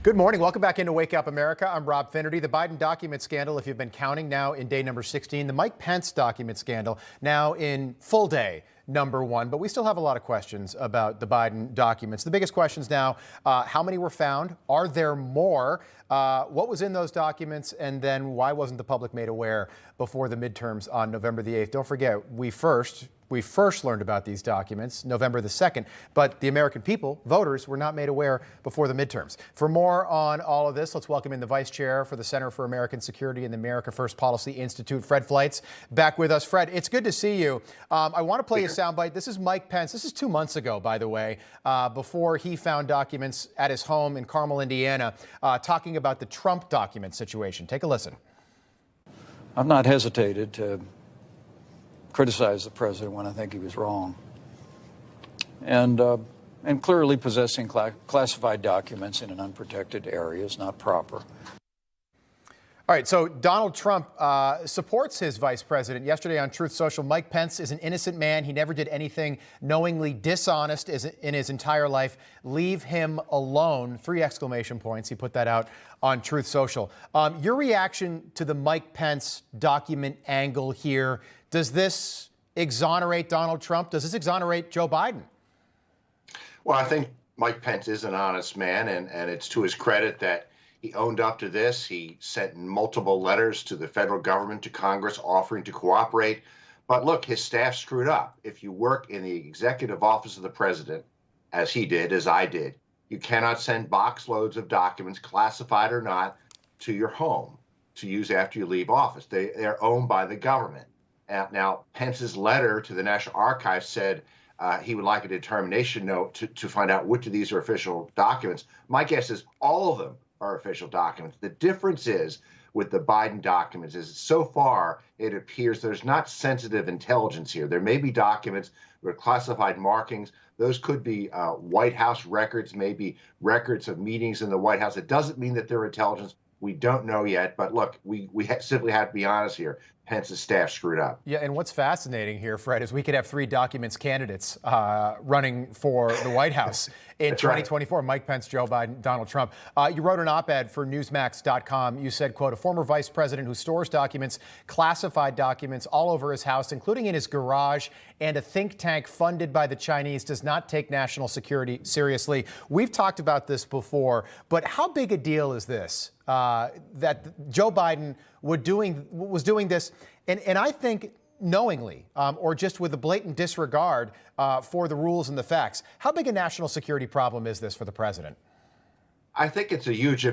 Good morning. Welcome back into Wake Up America. I'm Rob Finnerty. The Biden document scandal, if you've been counting, now in day number 16. The Mike Pence document scandal now in full day number 1. But we still have a lot of questions about the Biden documents. The biggest questions now, how many were found? Are there more? What was in those documents? And then why wasn't the public made aware before the midterms on November the 8th? Don't forget, we first learned about these documents November the 2nd, but the American people, voters, were not made aware before the midterms. For more on all of this, let's welcome in the Vice Chair for the Center for American Security and the America First Policy Institute, Fred Fleitz, back with us. Fred, it's good to see you. I want to play a soundbite. This is Mike Pence. This is 2 months ago, by the way, before he found documents at his home in Carmel, Indiana, talking about the Trump document situation. Take a listen. I've not hesitated to criticize the president when I think he was wrong. And clearly possessing classified documents in an unprotected area is not proper. All right, so Donald Trump supports his vice president. Yesterday on Truth Social, Mike Pence is an innocent man. He never did anything knowingly dishonest in his entire life. Leave him alone. 3 exclamation points. He put that out on Truth Social. Your reaction to the Mike Pence document angle here, does this exonerate Donald Trump? Does this exonerate Joe Biden? Well, I think Mike Pence is an honest man, and it's to his credit that he owned up to this. He sent multiple letters to the federal government, to Congress, offering to cooperate. But look, his staff screwed up. If you work in the executive office of the president, as he did, as I did, you cannot send box loads of documents, classified or not, to your home to use after you leave office. They're owned by the government. Now, Pence's letter to the National Archives said he would like a determination note to find out which of these are official documents. My guess is all of them are official documents. The difference is with the Biden documents is so far it appears there's not sensitive intelligence here. There may be documents with classified markings. Those could be White House records, maybe records of meetings in the White House. It doesn't mean that they're intelligence. We don't know yet. But look, we simply have to be honest here. Pence's staff screwed up. Yeah, and what's fascinating here, Fred, is we could have 3 documents candidates running for the White House in 2024. Right. Mike Pence, Joe Biden, Donald Trump. You wrote an op-ed for Newsmax.com. You said, quote, a former vice president who stores documents, classified documents all over his house, including in his garage, and a think tank funded by the Chinese does not take national security seriously. We've talked about this before, but how big a deal is this, that Joe Biden was doing this, and I think knowingly, or just with a blatant disregard for the rules and the facts? How big a national security problem is this for the president? I think it's a huge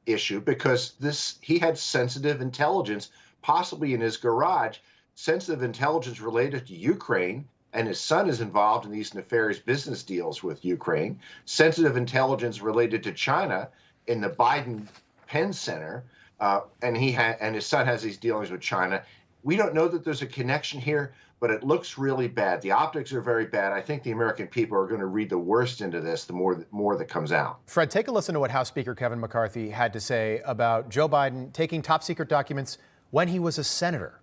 issue because he had sensitive intelligence, possibly in his garage, sensitive intelligence related to Ukraine, and his son is involved in these nefarious business deals with Ukraine, sensitive intelligence related to China in the Biden Penn Center. And his son has these dealings with China. We don't know that there's a connection here, but it looks really bad. The optics are very bad. I think the American people are going to read the worst into this, the more that comes out. Fred, take a listen to what House Speaker Kevin McCarthy had to say about Joe Biden taking top secret documents when he was a senator.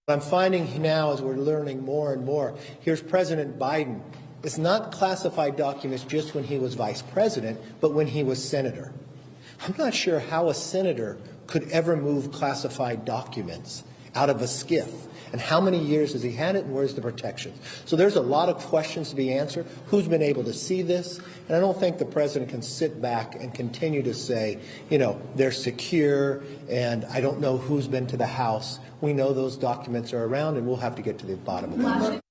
What I'm finding now, as we're learning more and more, here's President Biden. It's not classified documents just when he was vice president, but when he was senator. I'm not sure how a senator could ever move classified documents out of a SCIF. And how many years has he had it, and where's the protection? So there's a lot of questions to be answered. Who's been able to see this? And I don't think the president can sit back and continue to say, you know, they're secure, and I don't know who's been to the House. We know those documents are around, and we'll have to get to the bottom of it.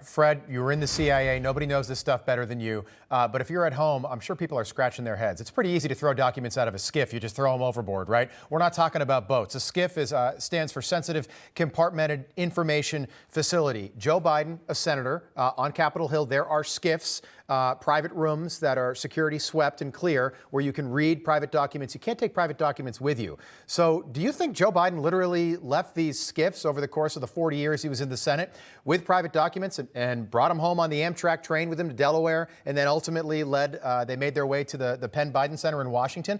Fred, you were in the CIA. Nobody knows this stuff better than you. But if you're at home, I'm sure people are scratching their heads. It's pretty easy to throw documents out of a SCIF. You just throw them overboard, right? We're not talking about boats. A SCIF stands for Sensitive Compartmented Information Facility. Joe Biden, a senator, on Capitol Hill, there are SCIFs, private rooms that are security swept and clear, where you can read private documents. You can't take private documents with you. So do you think Joe Biden literally left these SCIFs over the course of the 40 years he was in the Senate with private documents and brought them home on the Amtrak train with him to Delaware, and then ultimately they made their way to the Penn Biden Center in Washington?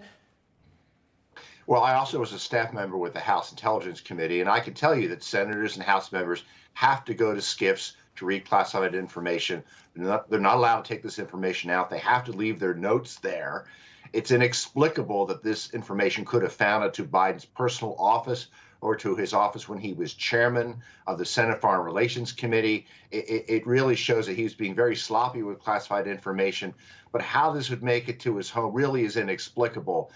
Well, I also was a staff member with the House Intelligence Committee, and I can tell you that senators and House members have to go to SCIFs to read classified information. They're not allowed to take this information out. They have to leave their notes there. It's inexplicable that this information could have found it to Biden's personal office or to his office when he was chairman of the Senate Foreign Relations Committee. It really shows that he was being very sloppy with classified information. But how this would make it to his home really is inexplicable.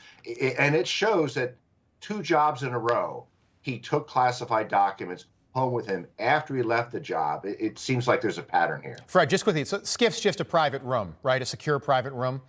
And it shows that 2 jobs in a row, he took classified documents home with him after he left the job. It seems like there's a pattern here. Fred, just quickly, so SCIF's just a private room, right? A secure private room?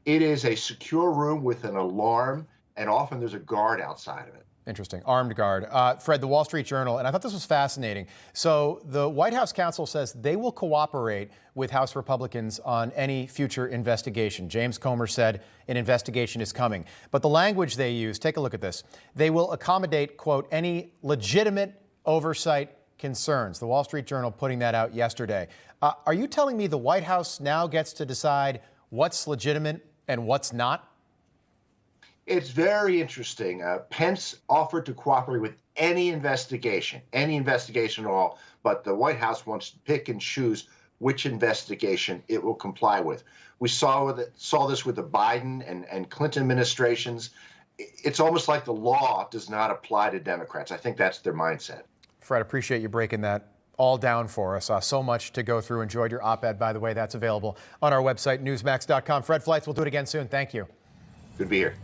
It is a secure room with an alarm, and often there's a guard outside of it. Interesting. Armed guard. Fred, the Wall Street Journal, and I thought this was fascinating. So the White House counsel says they will cooperate with House Republicans on any future investigation. James Comer said an investigation is coming. But the language they use, take a look at this. They will accommodate, quote, any legitimate oversight concerns. The Wall Street Journal putting that out yesterday. Are you telling me the White House now gets to decide what's legitimate and what's not? It's very interesting. Pence offered to cooperate with any investigation at all, but the White House wants to pick and choose which investigation it will comply with. We saw this with the Biden and Clinton administrations. It's almost like the law does not apply to Democrats. I think that's their mindset. Fred, appreciate you breaking that all down for us. So much to go through. Enjoyed your op-ed, by the way. That's available on our website, newsmax.com. Fred Fleitz, we'll do it again soon. Thank you. Good to be here.